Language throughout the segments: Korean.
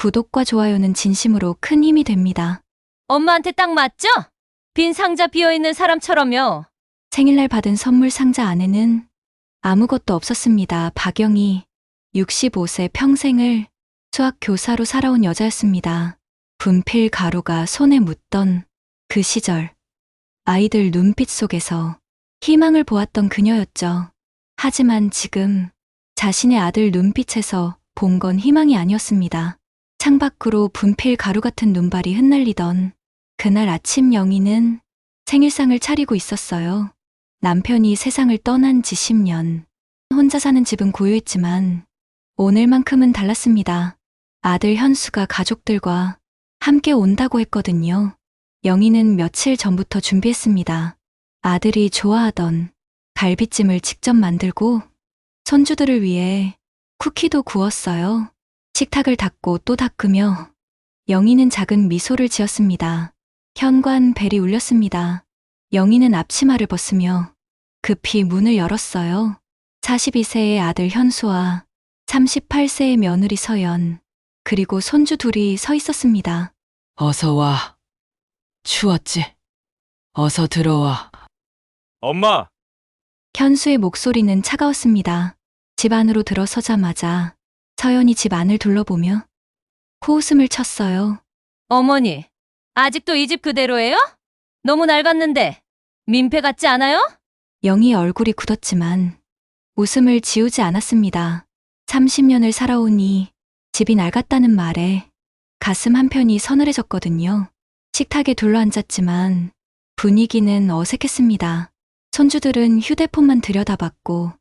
구독과 좋아요는 진심으로 큰 힘이 됩니다. 엄마한테 딱 맞죠? 빈 상자 비어있는 사람처럼요. 생일날 받은 선물 상자 안에는 아무것도 없었습니다. 박영희, 65세 평생을 수학 교사로 살아온 여자였습니다. 분필 가루가 손에 묻던 그 시절, 아이들 눈빛 속에서 희망을 보았던 그녀였죠. 하지만 지금 자신의 아들 눈빛에서 본 건 희망이 아니었습니다. 창밖으로 분필 가루 같은 눈발이 흩날리던 그날 아침, 영희는 생일상을 차리고 있었어요. 남편이 세상을 떠난 지 10년. 혼자 사는 집은 고요했지만 오늘만큼은 달랐습니다. 아들 현수가 가족들과 함께 온다고 했거든요. 영희는 며칠 전부터 준비했습니다. 아들이 좋아하던 갈비찜을 직접 만들고 손주들을 위해 쿠키도 구웠어요. 식탁을 닦고 또 닦으며 영희는 작은 미소를 지었습니다. 현관 벨이 울렸습니다. 영희는 앞치마를 벗으며 급히 문을 열었어요. 42세의 아들 현수와 38세의 며느리 서연, 그리고 손주 둘이 서 있었습니다. 어서 와. 추웠지? 어서 들어와. 엄마, 현수의 목소리는 차가웠습니다. 집 안으로 들어서자마자 서연이 집 안을 둘러보며 코웃음을 쳤어요. 어머니, 아직도 이 집 그대로예요? 너무 낡았는데 민폐 같지 않아요? 영희의 얼굴이 굳었지만 웃음을 지우지 않았습니다. 30년을 살아오니 집이 낡았다는 말에 가슴 한편이 서늘해졌거든요. 식탁에 둘러앉았지만 분위기는 어색했습니다. 손주들은 휴대폰만 들여다봤고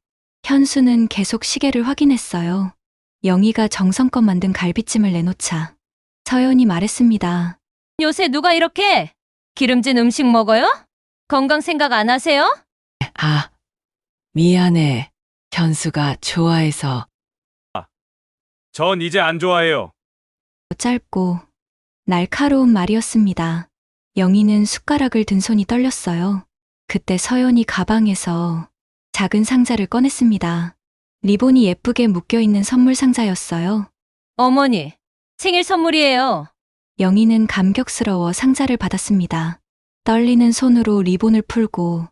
현수는 계속 시계를 확인했어요. 영희가 정성껏 만든 갈비찜을 내놓자 서연이 말했습니다. 요새 누가 이렇게 기름진 음식 먹어요? 건강 생각 안 하세요? 아, 미안해. 현수가 좋아해서. 전 이제 안 좋아해요. 짧고 날카로운 말이었습니다. 영희는 숟가락을 든 손이 떨렸어요. 그때 서연이 가방에서 작은 상자를 꺼냈습니다. 리본이 예쁘게 묶여있는 선물 상자였어요. 어머니, 생일 선물이에요. 영희는 감격스러워 상자를 받았습니다. 떨리는 손으로 리본을 풀고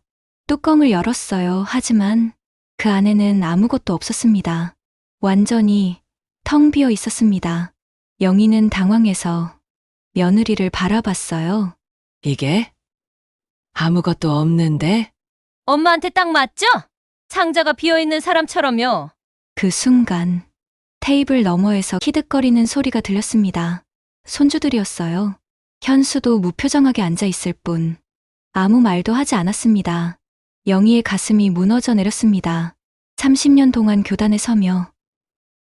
뚜껑을 열었어요. 하지만 그 안에는 아무것도 없었습니다. 완전히 텅 비어 있었습니다. 영희는 당황해서 며느리를 바라봤어요. 이게? 아무것도 없는데? 엄마한테 딱 맞죠? 상자가 비어있는 사람처럼요. 그 순간 테이블 너머에서 키득거리는 소리가 들렸습니다. 손주들이었어요. 현수도 무표정하게 앉아 있을 뿐 아무 말도 하지 않았습니다. 영희의 가슴이 무너져 내렸습니다. 30년 동안 교단에 서며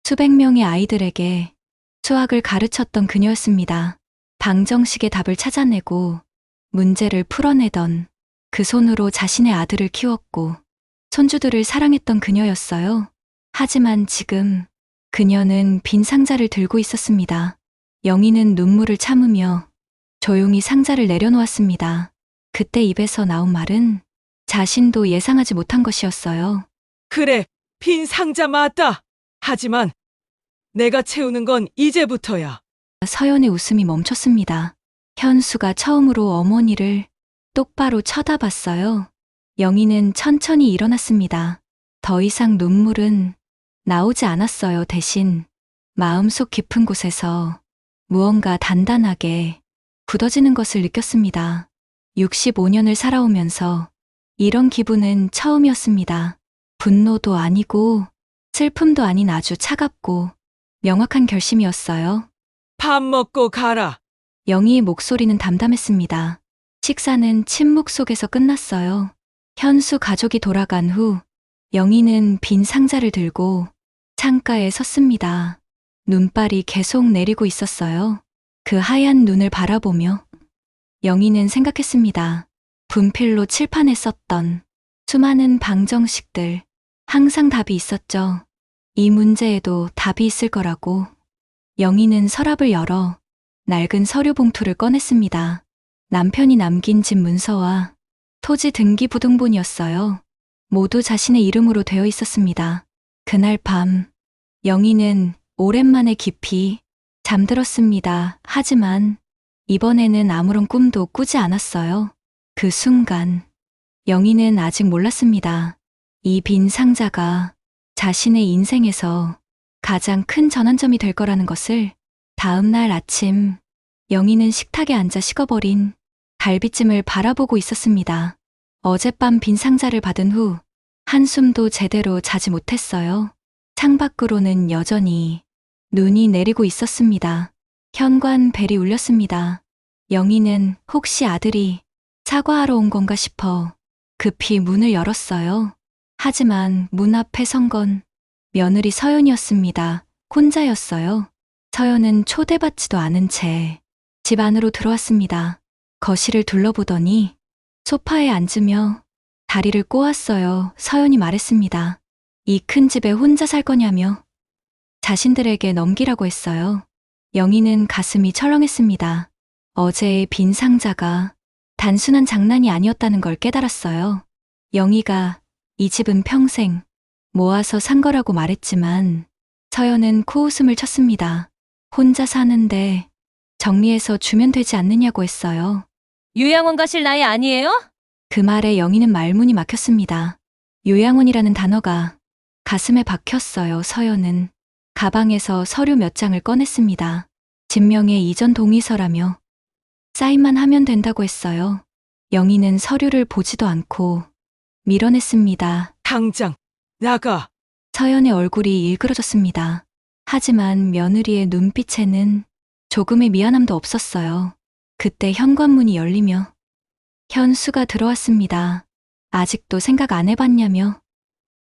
수백 명의 아이들에게 수학을 가르쳤던 그녀였습니다. 방정식의 답을 찾아내고 문제를 풀어내던 그 손으로 자신의 아들을 키웠고 손주들을 사랑했던 그녀였어요. 하지만 지금 그녀는 빈 상자를 들고 있었습니다. 영희는 눈물을 참으며 조용히 상자를 내려놓았습니다. 그때 입에서 나온 말은 자신도 예상하지 못한 것이었어요. 그래, 빈 상자 맞다. 하지만 내가 채우는 건 이제부터야. 서연의 웃음이 멈췄습니다. 현수가 처음으로 어머니를 똑바로 쳐다봤어요. 영희는 천천히 일어났습니다. 더 이상 눈물은 나오지 않았어요. 대신 마음속 깊은 곳에서 무언가 단단하게 굳어지는 것을 느꼈습니다. 65년을 살아오면서 이런 기분은 처음이었습니다. 분노도 아니고 슬픔도 아닌 아주 차갑고 명확한 결심이었어요. 밥 먹고 가라. 영희의 목소리는 담담했습니다. 식사는 침묵 속에서 끝났어요. 현수 가족이 돌아간 후 영희는 빈 상자를 들고 창가에 섰습니다. 눈발이 계속 내리고 있었어요. 그 하얀 눈을 바라보며 영희는 생각했습니다. 분필로 칠판에 썼던 수많은 방정식들, 항상 답이 있었죠. 이 문제에도 답이 있을 거라고. 영희는 서랍을 열어 낡은 서류 봉투를 꺼냈습니다. 남편이 남긴 집 문서와 토지 등기 부등본이었어요. 모두 자신의 이름으로 되어 있었습니다. 그날 밤 영희는 오랜만에 깊이 잠들었습니다. 하지만 이번에는 아무런 꿈도 꾸지 않았어요. 그 순간 영희는 아직 몰랐습니다. 이 빈 상자가 자신의 인생에서 가장 큰 전환점이 될 거라는 것을. 다음 날 아침 영희는 식탁에 앉아 식어버린 갈비찜을 바라보고 있었습니다. 어젯밤 빈 상자를 받은 후 한숨도 제대로 자지 못했어요. 창밖으로는 여전히 눈이 내리고 있었습니다. 현관 벨이 울렸습니다. 영희는 혹시 아들이 사과하러 온 건가 싶어 급히 문을 열었어요. 하지만 문 앞에 선 건 며느리 서연이었습니다. 혼자였어요. 서연은 초대받지도 않은 채 집 안으로 들어왔습니다. 거실을 둘러보더니 소파에 앉으며 다리를 꼬았어요. 서연이 말했습니다. 이 큰 집에 혼자 살 거냐며 자신들에게 넘기라고 했어요. 영희는 가슴이 철렁했습니다. 어제의 빈 상자가 단순한 장난이 아니었다는 걸 깨달았어요. 영희가 이 집은 평생 모아서 산 거라고 말했지만 서연은 코웃음을 쳤습니다. 혼자 사는데 정리해서 주면 되지 않느냐고 했어요. 요양원 가실 나이 아니에요? 그 말에 영희는 말문이 막혔습니다. 요양원이라는 단어가 가슴에 박혔어요. 서연은 가방에서 서류 몇 장을 꺼냈습니다. 진명의 이전 동의서라며 사인만 하면 된다고 했어요. 영희는 서류를 보지도 않고 밀어냈습니다. 당장 나가. 서연의 얼굴이 일그러졌습니다. 하지만 며느리의 눈빛에는 조금의 미안함도 없었어요. 그때 현관문이 열리며 현수가 들어왔습니다. 아직도 생각 안 해봤냐며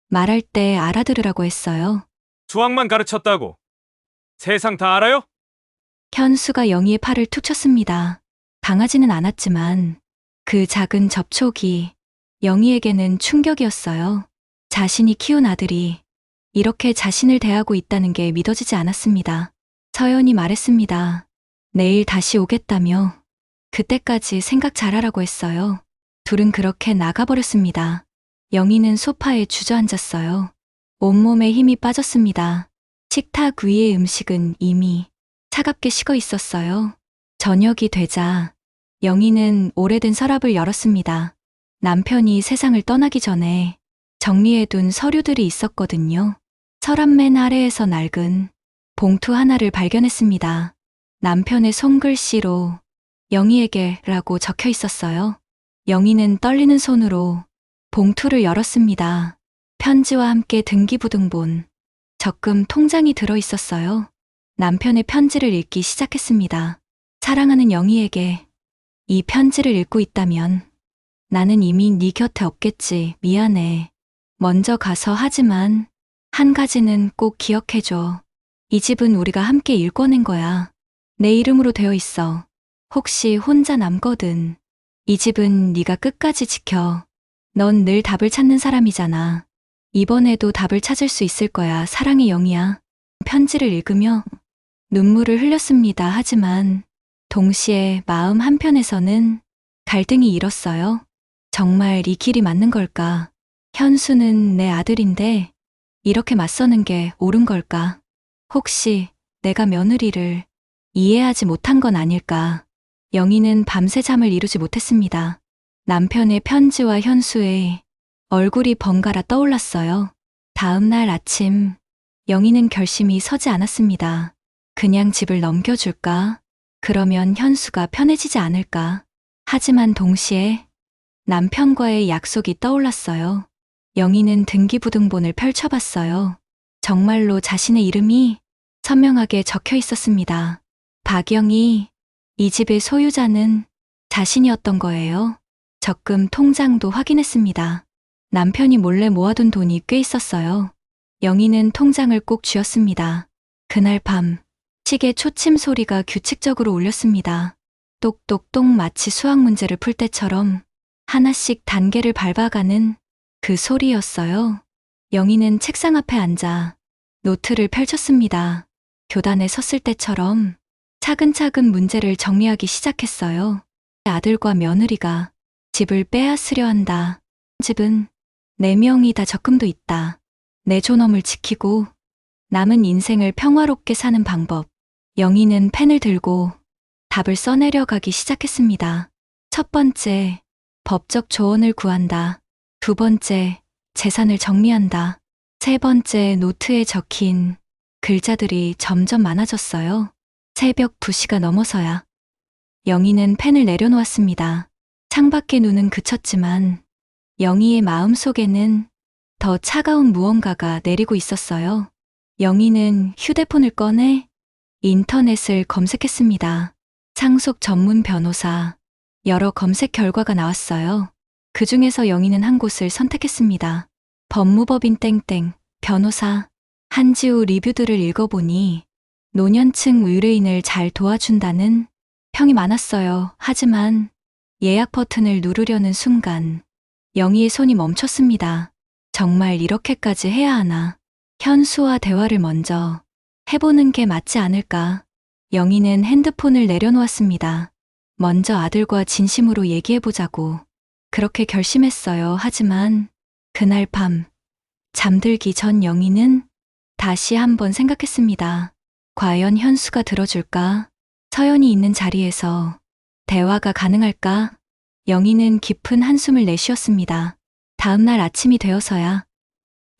말할 때 알아들으라고 했어요. 수학만 가르쳤다고 세상 다 알아요? 현수가 영희의 팔을 툭 쳤습니다. 강하지는 않았지만 그 작은 접촉이 영희에게는 충격이었어요. 자신이 키운 아들이 이렇게 자신을 대하고 있다는 게 믿어지지 않았습니다. 서연이 말했습니다. 내일 다시 오겠다며 그때까지 생각 잘하라고 했어요. 둘은 그렇게 나가버렸습니다. 영희는 소파에 주저앉았어요. 온몸에 힘이 빠졌습니다. 식탁 위의 음식은 이미 차갑게 식어 있었어요. 저녁이 되자 영희는 오래된 서랍을 열었습니다. 남편이 세상을 떠나기 전에 정리해둔 서류들이 있었거든요. 서랍 맨 아래에서 낡은 봉투 하나를 발견했습니다. 남편의 손글씨로 영희에게라고 적혀 있었어요. 영희는 떨리는 손으로 봉투를 열었습니다. 편지와 함께 등기부등본, 적금 통장이 들어 있었어요. 남편의 편지를 읽기 시작했습니다. 사랑하는 영희에게 이 편지를 읽고 있다면 나는 이미 네 곁에 없겠지. 미안해. 먼저 가서 하지만 한 가지는 꼭 기억해줘. 이 집은 우리가 함께 일궈낸 거야. 내 이름으로 되어 있어. 혹시 혼자 남거든. 이 집은 네가 끝까지 지켜. 넌 늘 답을 찾는 사람이잖아. 이번에도 답을 찾을 수 있을 거야. 사랑해 영희야. 편지를 읽으며 눈물을 흘렸습니다. 하지만 동시에 마음 한편에서는 갈등이 일었어요. 정말 이 길이 맞는 걸까? 현수는 내 아들인데 이렇게 맞서는 게 옳은 걸까? 혹시 내가 며느리를 이해하지 못한 건 아닐까? 영희는 밤새 잠을 이루지 못했습니다. 남편의 편지와 현수의 얼굴이 번갈아 떠올랐어요. 다음 날 아침, 영희는 결심이 서지 않았습니다. 그냥 집을 넘겨줄까? 그러면 현수가 편해지지 않을까? 하지만 동시에 남편과의 약속이 떠올랐어요. 영희는 등기부등본을 펼쳐봤어요. 정말로 자신의 이름이 선명하게 적혀 있었습니다. 박영희, 이 집의 소유자는 자신이었던 거예요. 적금 통장도 확인했습니다. 남편이 몰래 모아둔 돈이 꽤 있었어요. 영희는 통장을 꼭 쥐었습니다. 그날 밤, 시계 초침 소리가 규칙적으로 울렸습니다. 똑똑똑 마치 수학 문제를 풀 때처럼 하나씩 단계를 밟아가는 그 소리였어요. 영희는 책상 앞에 앉아 노트를 펼쳤습니다. 교단에 섰을 때처럼 차근차근 문제를 정리하기 시작했어요. 아들과 며느리가 집을 빼앗으려 한다. 집은 4명이 다 적금도 있다. 내 존엄을 지키고 남은 인생을 평화롭게 사는 방법. 영희는 펜을 들고 답을 써내려가기 시작했습니다. 첫 번째, 법적 조언을 구한다. 두 번째, 재산을 정리한다. 세 번째, 노트에 적힌 글자들이 점점 많아졌어요. 새벽 2시가 넘어서야 영희는 펜을 내려놓았습니다. 창밖의 눈은 그쳤지만 영희의 마음 속에는 더 차가운 무언가가 내리고 있었어요. 영희는 휴대폰을 꺼내 인터넷을 검색했습니다. 상속 전문 변호사, 여러 검색 결과가 나왔어요. 그 중에서 영희는 한 곳을 선택했습니다. 법무법인 땡땡, 변호사, 한지우 리뷰들을 읽어보니 노년층 의뢰인을 잘 도와준다는 평이 많았어요. 하지만 예약 버튼을 누르려는 순간 영희의 손이 멈췄습니다. 정말 이렇게까지 해야 하나? 현수와 대화를 먼저 해보는 게 맞지 않을까? 영희는 핸드폰을 내려놓았습니다. 먼저 아들과 진심으로 얘기해보자고 그렇게 결심했어요. 하지만 그날 밤 잠들기 전 영희는 다시 한번 생각했습니다. 과연 현수가 들어줄까? 서연이 있는 자리에서 대화가 가능할까? 영희는 깊은 한숨을 내쉬었습니다. 다음 날 아침이 되어서야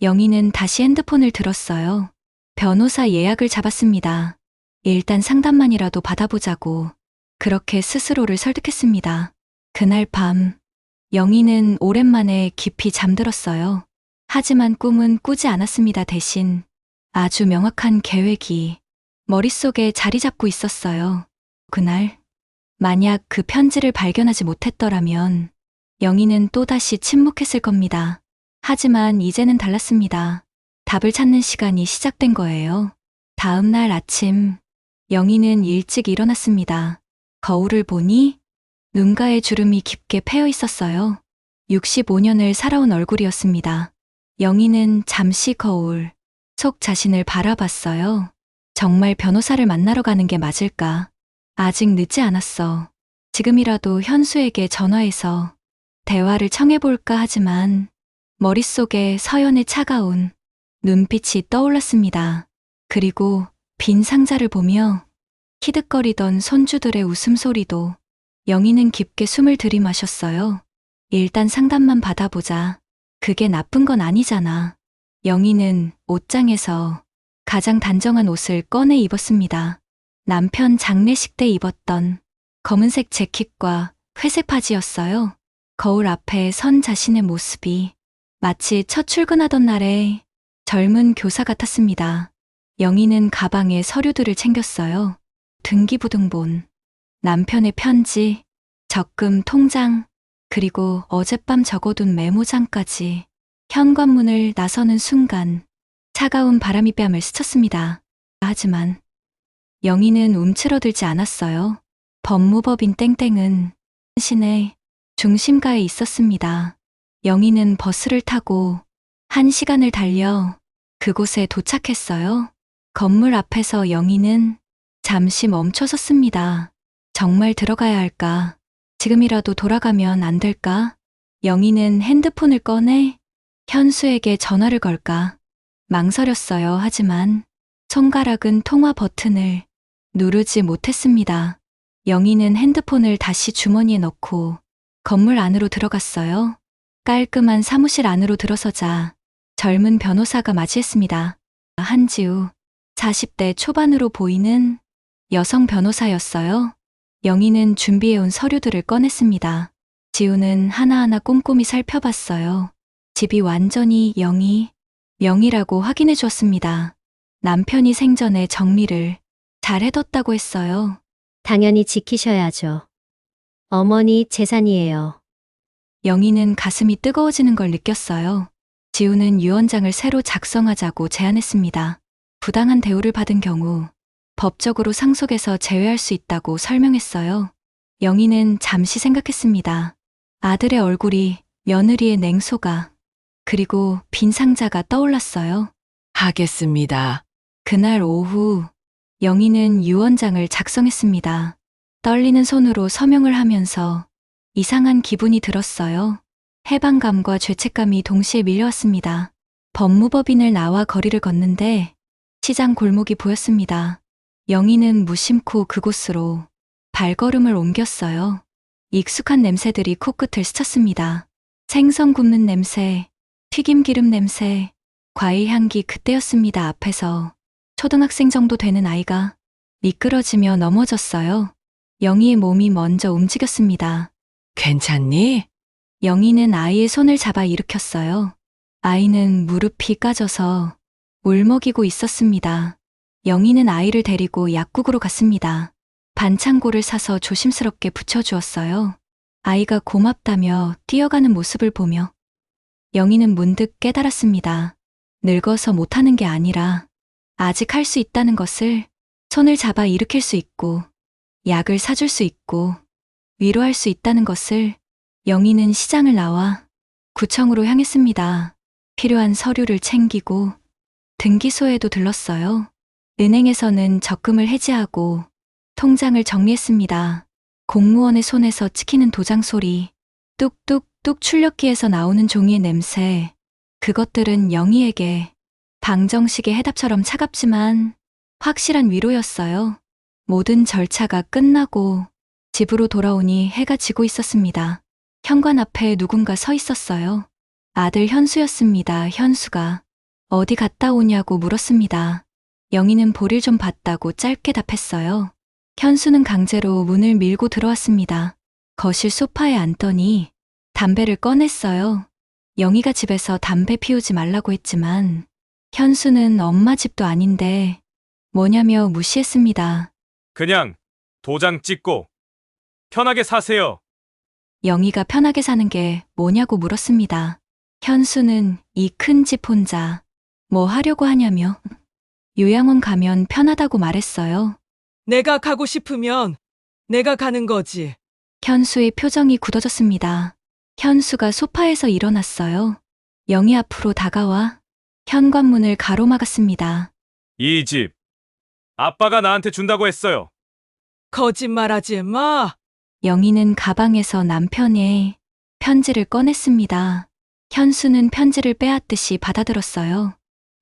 영희는 다시 핸드폰을 들었어요. 변호사 예약을 잡았습니다. 일단 상담만이라도 받아보자고 그렇게 스스로를 설득했습니다. 그날 밤 영희는 오랜만에 깊이 잠들었어요. 하지만 꿈은 꾸지 않았습니다. 대신 아주 명확한 계획이 머릿속에 자리 잡고 있었어요. 그날 만약 그 편지를 발견하지 못했더라면 영희는 또다시 침묵했을 겁니다. 하지만 이제는 달랐습니다. 답을 찾는 시간이 시작된 거예요. 다음 날 아침 영희는 일찍 일어났습니다. 거울을 보니 눈가에 주름이 깊게 패여 있었어요. 65년을 살아온 얼굴이었습니다. 영희는 잠시 거울 속 자신을 바라봤어요. 정말 변호사를 만나러 가는 게 맞을까? 아직 늦지 않았어. 지금이라도 현수에게 전화해서 대화를 청해볼까 하지만 머릿속에 서연의 차가운 눈빛이 떠올랐습니다. 그리고 빈 상자를 보며 키득거리던 손주들의 웃음소리도. 영희는 깊게 숨을 들이마셨어요. 일단 상담만 받아보자. 그게 나쁜 건 아니잖아. 영희는 옷장에서 가장 단정한 옷을 꺼내 입었습니다. 남편 장례식 때 입었던 검은색 재킷과 회색 바지였어요. 거울 앞에 선 자신의 모습이 마치 첫 출근하던 날의 젊은 교사 같았습니다. 영희는 가방에 서류들을 챙겼어요. 등기부등본, 남편의 편지, 적금 통장, 그리고 어젯밤 적어둔 메모장까지. 현관문을 나서는 순간 차가운 바람이 뺨을 스쳤습니다. 하지만 영희는 움츠러들지 않았어요. 법무법인 땡땡은 시내 중심가에 있었습니다. 영희는 버스를 타고 1시간을 달려 그곳에 도착했어요. 건물 앞에서 영희는 잠시 멈춰 섰습니다. 정말 들어가야 할까? 지금이라도 돌아가면 안 될까? 영희는 핸드폰을 꺼내 현수에게 전화를 걸까? 망설였어요. 하지만 손가락은 통화 버튼을 누르지 못했습니다. 영희는 핸드폰을 다시 주머니에 넣고 건물 안으로 들어갔어요. 깔끔한 사무실 안으로 들어서자 젊은 변호사가 맞이했습니다. 한지우, 40대 초반으로 보이는 여성 변호사였어요. 영희는 준비해온 서류들을 꺼냈습니다. 지우는 하나하나 꼼꼼히 살펴봤어요. 집이 완전히 명의라고 확인해 주었습니다. 남편이 생전에 정리를 잘 해뒀다고 했어요. 당연히 지키셔야죠. 어머니 재산이에요. 영희는 가슴이 뜨거워지는 걸 느꼈어요. 지우는 유언장을 새로 작성하자고 제안했습니다. 부당한 대우를 받은 경우 법적으로 상속에서 제외할 수 있다고 설명했어요. 영희는 잠시 생각했습니다. 아들의 얼굴이, 며느리의 냉소가, 그리고 빈 상자가 떠올랐어요. 하겠습니다. 그날 오후 영희는 유언장을 작성했습니다. 떨리는 손으로 서명을 하면서 이상한 기분이 들었어요. 해방감과 죄책감이 동시에 밀려왔습니다. 법무법인을 나와 거리를 걷는데 시장 골목이 보였습니다. 영희는 무심코 그곳으로 발걸음을 옮겼어요. 익숙한 냄새들이 코끝을 스쳤습니다. 생선 굽는 냄새, 튀김기름 냄새, 과일 향기. 그때였습니다. 앞에서 초등학생 정도 되는 아이가 미끄러지며 넘어졌어요. 영희의 몸이 먼저 움직였습니다. 괜찮니? 영희는 아이의 손을 잡아 일으켰어요. 아이는 무릎이 까져서 울먹이고 있었습니다. 영희는 아이를 데리고 약국으로 갔습니다. 반창고를 사서 조심스럽게 붙여주었어요. 아이가 고맙다며 뛰어가는 모습을 보며 영희는 문득 깨달았습니다. 늙어서 못하는 게 아니라 아직 할 수 있다는 것을. 손을 잡아 일으킬 수 있고 약을 사줄 수 있고 위로할 수 있다는 것을. 영희는 시장을 나와 구청으로 향했습니다. 필요한 서류를 챙기고 등기소에도 들렀어요. 은행에서는 적금을 해지하고 통장을 정리했습니다. 공무원의 손에서 찍히는 도장 소리, 뚝뚝뚝 출력기에서 나오는 종이의 냄새, 그것들은 영희에게 방정식의 해답처럼 차갑지만 확실한 위로였어요. 모든 절차가 끝나고 집으로 돌아오니 해가 지고 있었습니다. 현관 앞에 누군가 서 있었어요. 아들 현수였습니다. 현수가 어디 갔다 오냐고 물었습니다. 영희는 볼일 좀 봤다고 짧게 답했어요. 현수는 강제로 문을 밀고 들어왔습니다. 거실 소파에 앉더니 담배를 꺼냈어요. 영희가 집에서 담배 피우지 말라고 했지만 현수는 엄마 집도 아닌데 뭐냐며 무시했습니다. 그냥 도장 찍고 편하게 사세요. 영희가 편하게 사는 게 뭐냐고 물었습니다. 현수는 이 큰 집 혼자 뭐 하려고 하냐며 요양원 가면 편하다고 말했어요. 내가 가고 싶으면 내가 가는 거지. 현수의 표정이 굳어졌습니다. 현수가 소파에서 일어났어요. 영희 앞으로 다가와 현관문을 가로막았습니다. 이 집 아빠가 나한테 준다고 했어요. 거짓말하지 마. 영희는 가방에서 남편의 편지를 꺼냈습니다. 현수는 편지를 빼앗듯이 받아들었어요.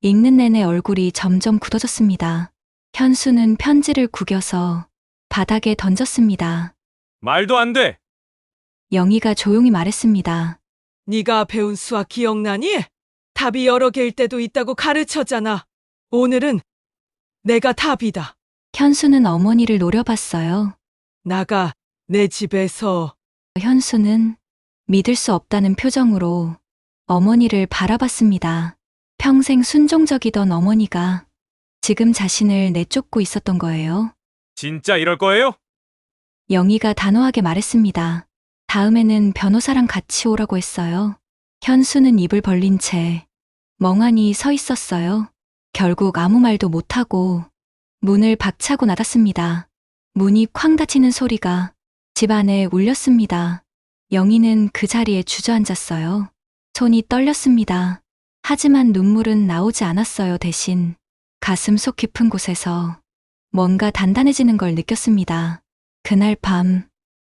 읽는 내내 얼굴이 점점 굳어졌습니다. 현수는 편지를 구겨서 바닥에 던졌습니다. 말도 안 돼. 영희가 조용히 말했습니다. 네가 배운 수학 기억나니? 답이 여러 개일 때도 있다고 가르쳤잖아. 오늘은 내가 답이다. 현수는 어머니를 노려봤어요. 나가 내 집에서. 현수는 믿을 수 없다는 표정으로 어머니를 바라봤습니다. 평생 순종적이던 어머니가 지금 자신을 내쫓고 있었던 거예요. 진짜 이럴 거예요? 영희가 단호하게 말했습니다. 다음에는 변호사랑 같이 오라고 했어요. 현수는 입을 벌린 채 멍하니 서 있었어요. 결국 아무 말도 못하고 문을 박차고 나갔습니다. 문이 쾅 닫히는 소리가 집 안에 울렸습니다. 영희는 그 자리에 주저앉았어요. 손이 떨렸습니다. 하지만 눈물은 나오지 않았어요. 대신 가슴 속 깊은 곳에서 뭔가 단단해지는 걸 느꼈습니다. 그날 밤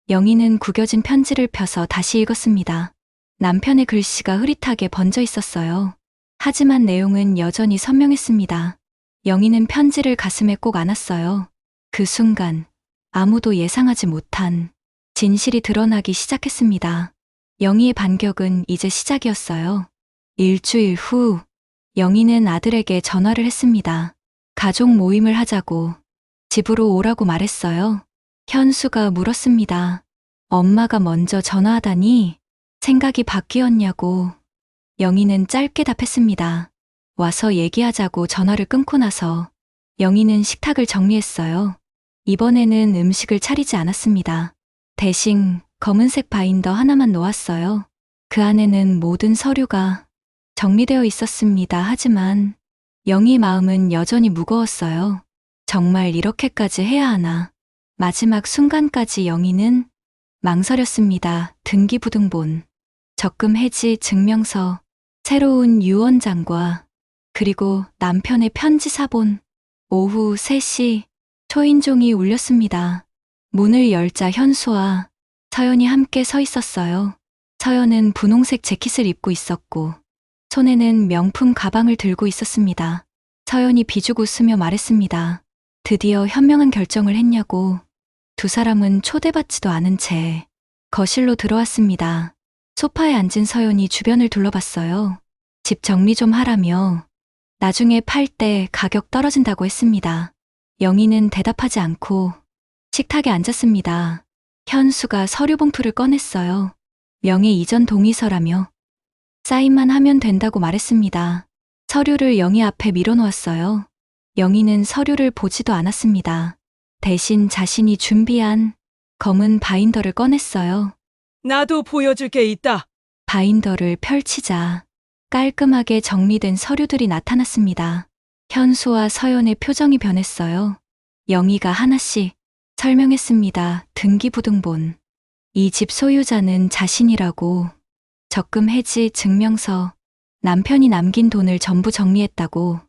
영희는 구겨진 편지를 펴서 다시 읽었습니다. 남편의 글씨가 흐릿하게 번져 있었어요. 하지만 내용은 여전히 선명했습니다. 영희는 편지를 가슴에 꼭 안았어요. 그 순간 아무도 예상하지 못한 진실이 드러나기 시작했습니다. 영희의 반격은 이제 시작이었어요. 일주일 후 영희는 아들에게 전화를 했습니다. 가족 모임을 하자고 집으로 오라고 말했어요. 현수가 물었습니다. 엄마가 먼저 전화하다니 생각이 바뀌었냐고. 영희는 짧게 답했습니다. 와서 얘기하자고 전화를 끊고 나서 영희는 식탁을 정리했어요. 이번에는 음식을 차리지 않았습니다. 대신 검은색 바인더 하나만 놓았어요. 그 안에는 모든 서류가 정리되어 있었습니다. 하지만 영희의 마음은 여전히 무거웠어요. 정말 이렇게까지 해야 하나. 마지막 순간까지 영희는 망설였습니다. 등기부등본, 적금 해지 증명서, 새로운 유언장과 그리고 남편의 편지 사본. 오후 3시 초인종이 울렸습니다. 문을 열자 현수와 서연이 함께 서 있었어요. 서연은 분홍색 재킷을 입고 있었고 손에는 명품 가방을 들고 있었습니다. 서연이 비죽 웃으며 말했습니다. 드디어 현명한 결정을 했냐고 두 사람은 초대받지도 않은 채 거실로 들어왔습니다. 소파에 앉은 서연이 주변을 둘러봤어요. 집 정리 좀 하라며 나중에 팔 때 가격 떨어진다고 했습니다. 영희는 대답하지 않고 식탁에 앉았습니다. 현수가 서류 봉투를 꺼냈어요. 명의 이전 동의서라며 사인만 하면 된다고 말했습니다. 서류를 영희 앞에 밀어놓았어요. 영희는 서류를 보지도 않았습니다. 대신 자신이 준비한 검은 바인더를 꺼냈어요. 나도 보여줄 게 있다. 바인더를 펼치자 깔끔하게 정리된 서류들이 나타났습니다. 현수와 서연의 표정이 변했어요. 영희가 하나씩 설명했습니다. 등기부등본. 이 집 소유자는 자신이라고. 적금 해지 증명서. 남편이 남긴 돈을 전부 정리했다고.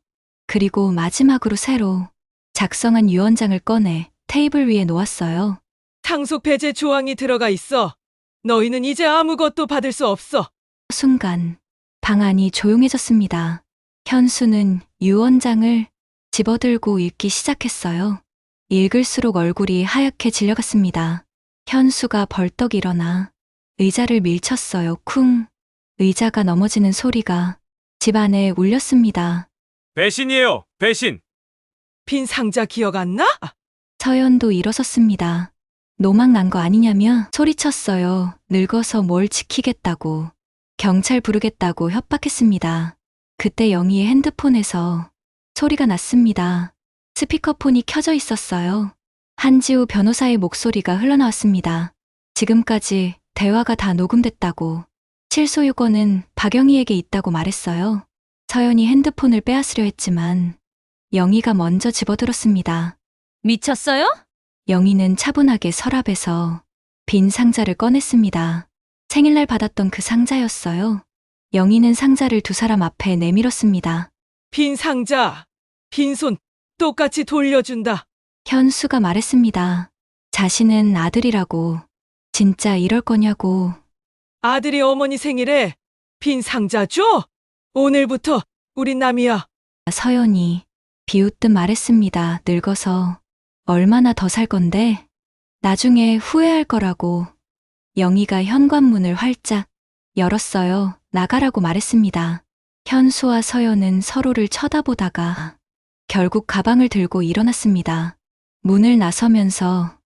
그리고 마지막으로 새로 작성한 유언장을 꺼내 테이블 위에 놓았어요. 상속 배제 조항이 들어가 있어. 너희는 이제 아무것도 받을 수 없어. 순간 방 안이 조용해졌습니다. 현수는 유언장을 집어들고 읽기 시작했어요. 읽을수록 얼굴이 하얗게 질려갔습니다. 현수가 벌떡 일어나 의자를 밀쳤어요. 쿵. 의자가 넘어지는 소리가 집 안에 울렸습니다. 배신이에요. 배신. 빈 상자 기억 안 나? 서연도 일어섰습니다. 노망 난 거 아니냐며 소리쳤어요. 늙어서 뭘 지키겠다고. 경찰 부르겠다고 협박했습니다. 그때 영희의 핸드폰에서 소리가 났습니다. 스피커폰이 켜져 있었어요. 한지우 변호사의 목소리가 흘러나왔습니다. 지금까지 대화가 다 녹음됐다고. 실소유권은 박영희에게 있다고 말했어요. 서연이 핸드폰을 빼앗으려 했지만 영희가 먼저 집어들었습니다. 미쳤어요? 영희는 차분하게 서랍에서 빈 상자를 꺼냈습니다. 생일날 받았던 그 상자였어요. 영희는 상자를 두 사람 앞에 내밀었습니다. 빈 상자, 빈손 똑같이 돌려준다. 현수가 말했습니다. 자신은 아들이라고. 진짜 이럴 거냐고. 아들이 어머니 생일에 빈 상자 줘? 오늘부터 우린 남이야. 서연이 비웃듯 말했습니다. 늙어서 얼마나 더 살 건데? 나중에 후회할 거라고. 영희가 현관문을 활짝 열었어요. 나가라고 말했습니다. 현수와 서연은 서로를 쳐다보다가 결국 가방을 들고 일어났습니다. 문을 나서면서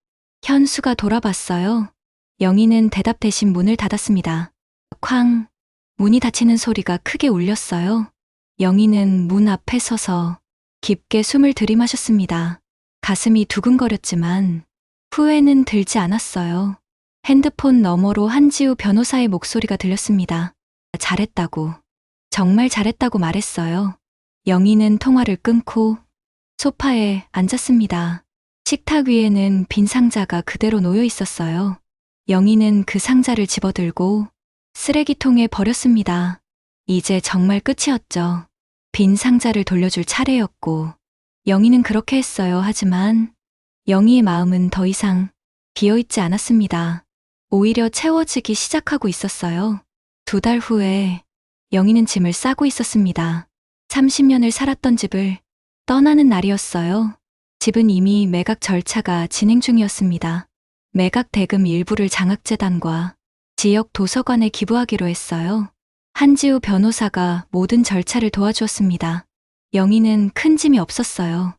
현수가 돌아봤어요. 영희는 대답 대신 문을 닫았습니다. 쾅! 문이 닫히는 소리가 크게 울렸어요. 영희는 문 앞에 서서 깊게 숨을 들이마셨습니다. 가슴이 두근거렸지만 후회는 들지 않았어요. 핸드폰 너머로 한지우 변호사의 목소리가 들렸습니다. 잘했다고. 정말 잘했다고 말했어요. 영희는 통화를 끊고 소파에 앉았습니다. 식탁 위에는 빈 상자가 그대로 놓여 있었어요. 영희는 그 상자를 집어들고 쓰레기통에 버렸습니다. 이제 정말 끝이었죠. 빈 상자를 돌려줄 차례였고 영희는 그렇게 했어요. 하지만 영희의 마음은 더 이상 비어있지 않았습니다. 오히려 채워지기 시작하고 있었어요. 2달 후에 영희는 짐을 싸고 있었습니다. 30년을 살았던 집을 떠나는 날이었어요. 집은 이미 매각 절차가 진행 중이었습니다. 매각 대금 일부를 장학재단과 지역 도서관에 기부하기로 했어요. 한지우 변호사가 모든 절차를 도와주었습니다. 영희는 큰 짐이 없었어요.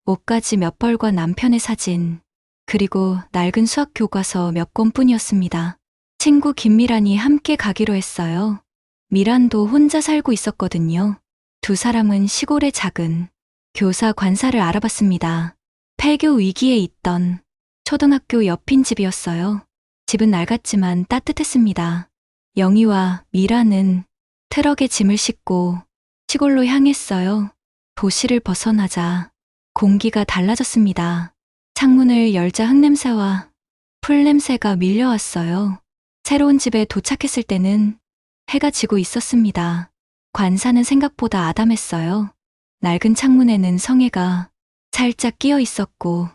옷가지 몇 벌과 남편의 사진, 그리고 낡은 수학 교과서 몇 권뿐이었습니다. 친구 김미란이 함께 가기로 했어요. 미란도 혼자 살고 있었거든요. 두 사람은 시골의 작은 교사 관사를 알아봤습니다. 폐교 위기에 있던 초등학교 옆인 집이었어요. 집은 낡았지만 따뜻했습니다. 영희와 미라는 트럭에 짐을 싣고 시골로 향했어요. 도시를 벗어나자 공기가 달라졌습니다. 창문을 열자 흙냄새와 풀냄새가 밀려왔어요. 새로운 집에 도착했을 때는 해가 지고 있었습니다. 관사는 생각보다 아담했어요. 낡은 창문에는 성에가 살짝 끼어 있었고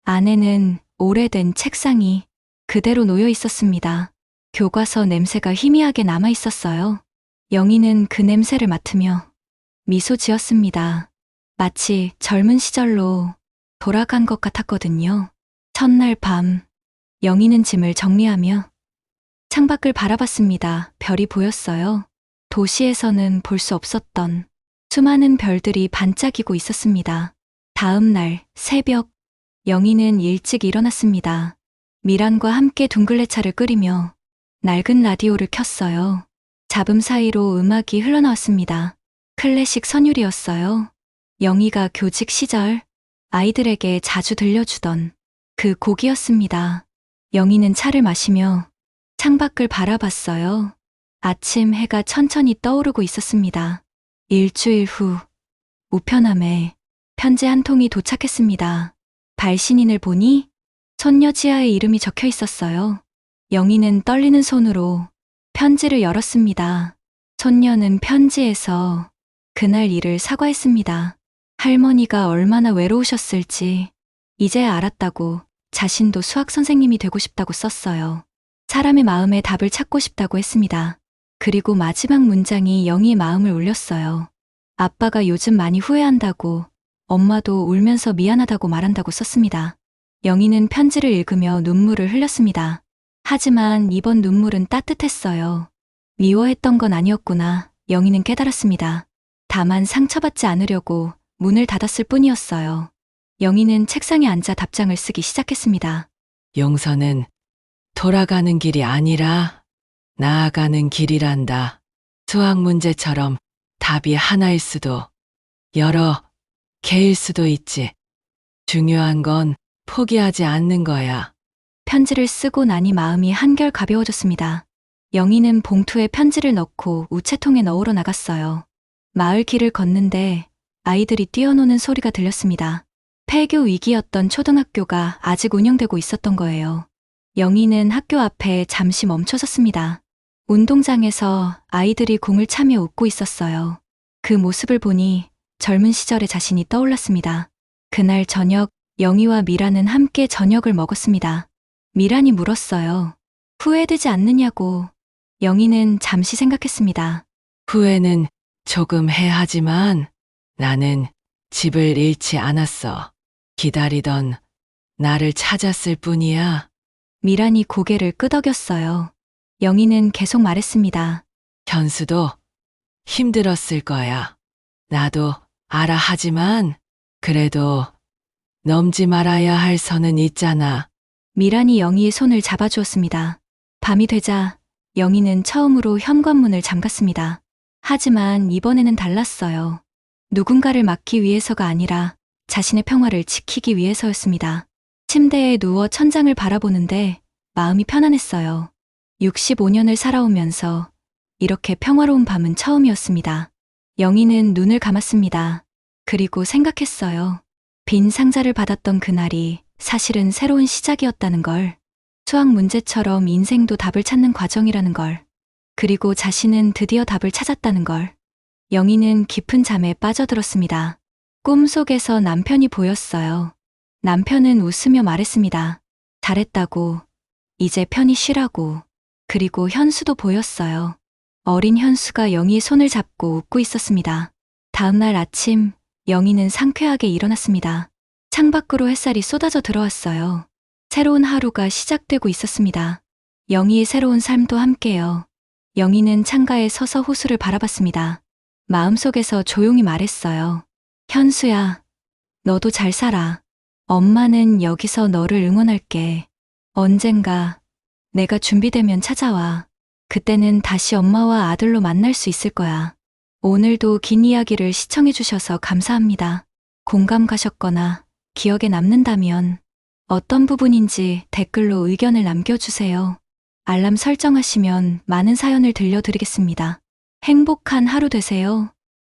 안에는 오래된 책상이 그대로 놓여 있었습니다. 교과서 냄새가 희미하게 남아 있었어요. 영희는 그 냄새를 맡으며 미소 지었습니다. 마치 젊은 시절로 돌아간 것 같았거든요. 첫날 밤, 영희는 짐을 정리하며 창밖을 바라봤습니다. 별이 보였어요. 도시에서는 볼 수 없었던 수많은 별들이 반짝이고 있었습니다. 다음 날 새벽, 영희는 일찍 일어났습니다. 미란과 함께 둥글레차를 끓이며 낡은 라디오를 켰어요. 잡음 사이로 음악이 흘러나왔습니다. 클래식 선율이었어요. 영희가 교직 시절 아이들에게 자주 들려주던 그 곡이었습니다. 영희는 차를 마시며 창밖을 바라봤어요. 아침 해가 천천히 떠오르고 있었습니다. 일주일 후, 우편함에 편지 한 통이 도착했습니다. 발신인을 보니 손녀 지아의 이름이 적혀 있었어요. 영희는 떨리는 손으로 편지를 열었습니다. 손녀는 편지에서 그날 일을 사과했습니다. 할머니가 얼마나 외로우셨을지 이제야 알았다고, 자신도 수학 선생님이 되고 싶다고 썼어요. 사람의 마음에 답을 찾고 싶다고 했습니다. 그리고 마지막 문장이 영희의 마음을 울렸어요. 아빠가 요즘 많이 후회한다고, 엄마도 울면서 미안하다고 말한다고 썼습니다. 영희는 편지를 읽으며 눈물을 흘렸습니다. 하지만 이번 눈물은 따뜻했어요. 미워했던 건 아니었구나, 영희는 깨달았습니다. 다만 상처받지 않으려고 문을 닫았을 뿐이었어요. 영희는 책상에 앉아 답장을 쓰기 시작했습니다. 용서는 돌아가는 길이 아니라 나아가는 길이란다. 수학 문제처럼 답이 하나일 수도 여러 개일 수도 있지. 중요한 건 포기하지 않는 거야. 편지를 쓰고 나니 마음이 한결 가벼워졌습니다. 영희는 봉투에 편지를 넣고 우체통에 넣으러 나갔어요. 마을 길을 걷는데 아이들이 뛰어노는 소리가 들렸습니다. 폐교 위기였던 초등학교가 아직 운영되고 있었던 거예요. 영희는 학교 앞에 잠시 멈춰섰습니다. 운동장에서 아이들이 공을 차며 웃고 있었어요. 그 모습을 보니 젊은 시절의 자신이 떠올랐습니다. 그날 저녁, 영희와 미란은 함께 저녁을 먹었습니다. 미란이 물었어요. 후회되지 않느냐고. 영희는 잠시 생각했습니다. 후회는 조금 해하지만 나는 집을 잃지 않았어. 기다리던 나를 찾았을 뿐이야. 미란이 고개를 끄덕였어요. 영희는 계속 말했습니다. 현수도 힘들었을 거야. 나도 알아. 하지만 그래도 넘지 말아야 할 선은 있잖아. 미란이 영희의 손을 잡아주었습니다. 밤이 되자 영희는 처음으로 현관문을 잠갔습니다. 하지만 이번에는 달랐어요. 누군가를 막기 위해서가 아니라 자신의 평화를 지키기 위해서였습니다. 침대에 누워 천장을 바라보는데 마음이 편안했어요. 65년을 살아오면서 이렇게 평화로운 밤은 처음이었습니다. 영희는 눈을 감았습니다. 그리고 생각했어요. 빈 상자를 받았던 그날이 사실은 새로운 시작이었다는 걸. 수학 문제처럼 인생도 답을 찾는 과정이라는 걸. 그리고 자신은 드디어 답을 찾았다는 걸. 영희는 깊은 잠에 빠져들었습니다. 꿈속에서 남편이 보였어요. 남편은 웃으며 말했습니다. 잘했다고. 이제 편히 쉬라고. 그리고 현수도 보였어요. 어린 현수가 영희의 손을 잡고 웃고 있었습니다. 다음 날 아침, 영희는 상쾌하게 일어났습니다. 창밖으로 햇살이 쏟아져 들어왔어요. 새로운 하루가 시작되고 있었습니다. 영희의 새로운 삶도 함께요. 영희는 창가에 서서 호수를 바라봤습니다. 마음속에서 조용히 말했어요. 현수야, 너도 잘 살아. 엄마는 여기서 너를 응원할게. 언젠가 내가 준비되면 찾아와. 그때는 다시 엄마와 아들로 만날 수 있을 거야. 오늘도 긴 이야기를 시청해주셔서 감사합니다. 공감 가셨거나 기억에 남는다면 어떤 부분인지 댓글로 의견을 남겨주세요. 알람 설정하시면 많은 사연을 들려드리겠습니다. 행복한 하루 되세요.